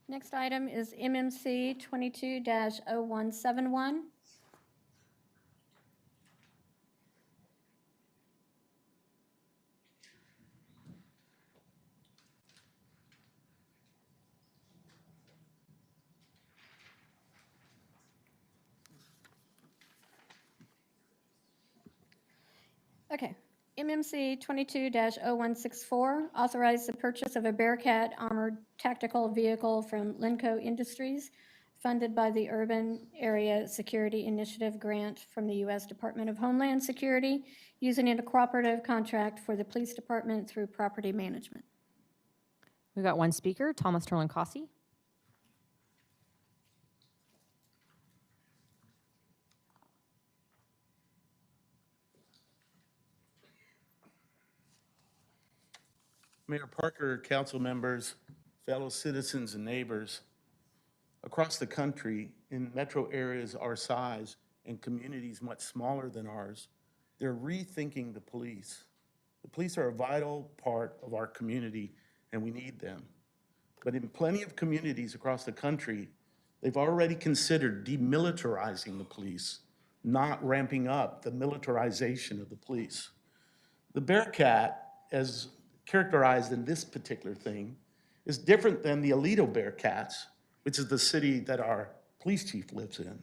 Next item is MMC 22-0171. Okay, MMC 22-0164, authorize the purchase of a Bearcat armored tactical vehicle from Lenco Industries, funded by the Urban Area Security Initiative grant from the U.S. Department of Homeland Security, using a cooperative contract for the police department through property management. We've got one speaker, Thomas Turlin-Cossey. Mayor Parker, council members, fellow citizens and neighbors, across the country in metro areas our size and communities much smaller than ours, they're rethinking the police. The police are a vital part of our community and we need them. But in plenty of communities across the country, they've already considered demilitarizing the police, not ramping up the militarization of the police. The Bearcat, as characterized in this particular thing, is different than the Aledo Bearcats, which is the city that our police chief lives in.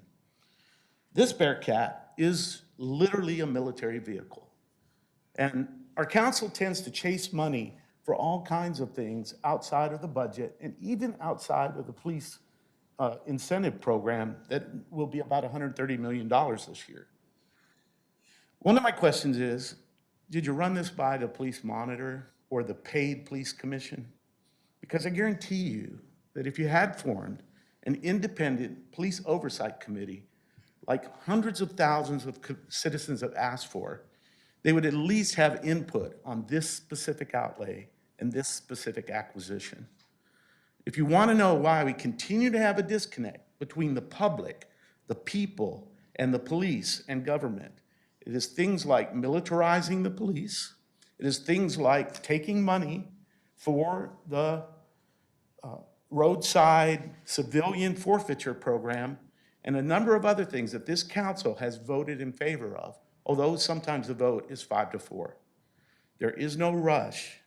This Bearcat is literally a military vehicle. And our council tends to chase money for all kinds of things outside of the budget and even outside of the police incentive program that will be about $130 million this year. One of my questions is, did you run this by the police monitor or the paid police commission? Because I guarantee you that if you had formed an independent police oversight committee, like hundreds of thousands of citizens have asked for, they would at least have input on this specific outlay and this specific acquisition. If you want to know why we continue to have a disconnect between the public, the people, and the police and government, it is things like militarizing the police. It is things like taking money for the roadside civilian forfeiture program and a number of other things that this council has voted in favor of, although sometimes the vote is 5-4. There is no rush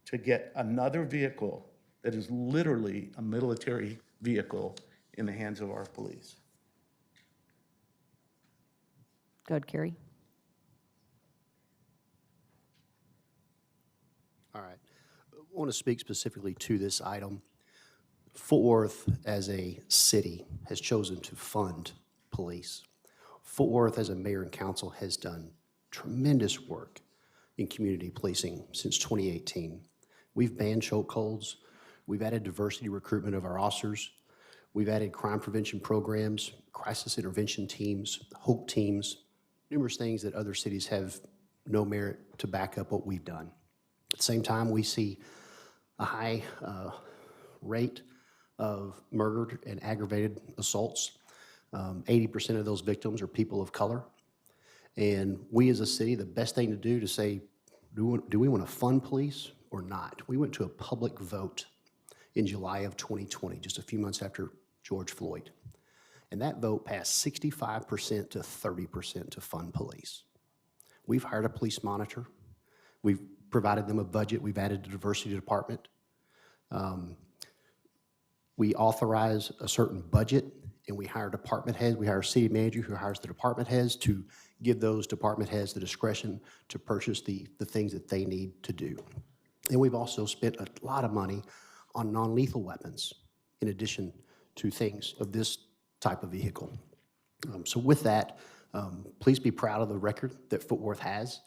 to get another vehicle that is literally a military vehicle in the hands of our police. Go ahead, Kerry. All right. I want to speak specifically to this item. Fort Worth, as a city, has chosen to fund police. Fort Worth, as a mayor and council, has done tremendous work in community policing since 2018. We've banned chokeholds. We've added diversity recruitment of our officers. We've added crime prevention programs, crisis intervention teams, HOPE teams, numerous things that other cities have no merit to back up what we've done. At the same time, we see a high rate of murdered and aggravated assaults. 80% of those victims are people of color. And we as a city, the best thing to do to say, do we want to fund police or not? We went to a public vote in July of 2020, just a few months after George Floyd. And that vote passed 65% to 30% to fund police. We've hired a police monitor. We've provided them a budget. We've added the diversity department. We authorize a certain budget and we hire department heads. We hire a city manager who hires the department heads to give those department heads the discretion to purchase the things that they need to do. And we've also spent a lot of money on non-lethal weapons in addition to things of this type of vehicle. So with that, please be proud of the record that Fort Worth has,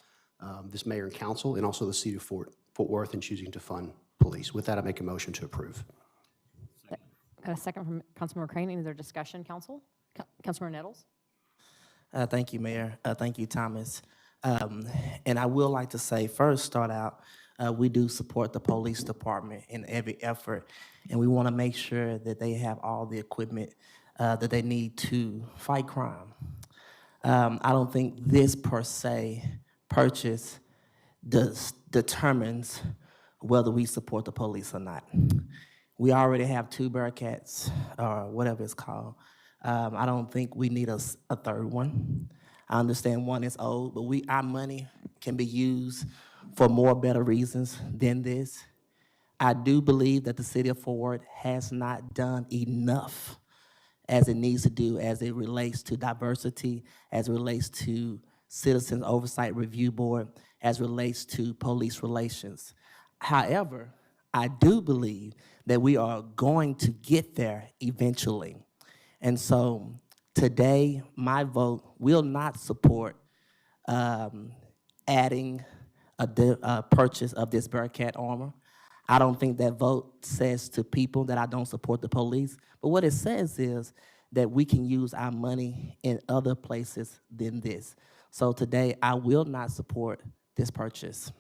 this mayor and council, and also the city of Fort Worth in choosing to fund police. With that, I make a motion to approve. Got a second from Councilmember Crane. Any other discussion, council? Councilmember Nettles? Thank you, Mayor. Thank you, Thomas. And I will like to say, first, start out, we do support the police department in every effort, and we want to make sure that they have all the equipment that they need to fight crime. I don't think this, per se, purchase determines whether we support the police or not. We already have 2 Bearcats, or whatever it's called. I don't think we need a third one. I understand one is old, but our money can be used for more better reasons than this. I do believe that the city of Fort Worth has not done enough as it needs to do as it relates to diversity, as it relates to Citizens Oversight Review Board, as it relates to police relations. However, I do believe that we are going to get there eventually. And so today, my vote will not support adding a purchase of this Bearcat armor. I don't think that vote says to people that I don't support the police, but what it says is that we can use our money in other places than this. So today, I will not support this purchase.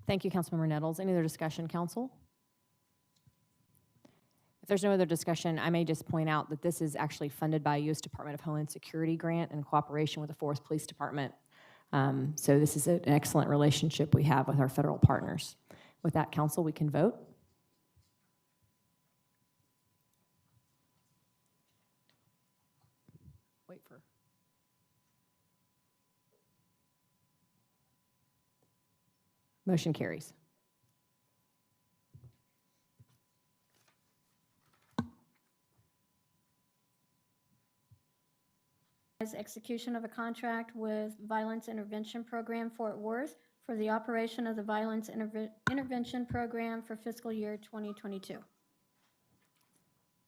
Thank you, Councilmember Nettles. Any other discussion, council? If there's no other discussion, I may just point out that this is actually funded by a U.S. Department of Homeland Security grant in cooperation with the Forest Police Department. So this is an excellent relationship we have with our federal partners. With that, council, we can vote. Wait for. Motion carries. Execution of a contract with Violence Intervention Program Fort Worth for the operation of the Violence Intervention Program for fiscal year 2022.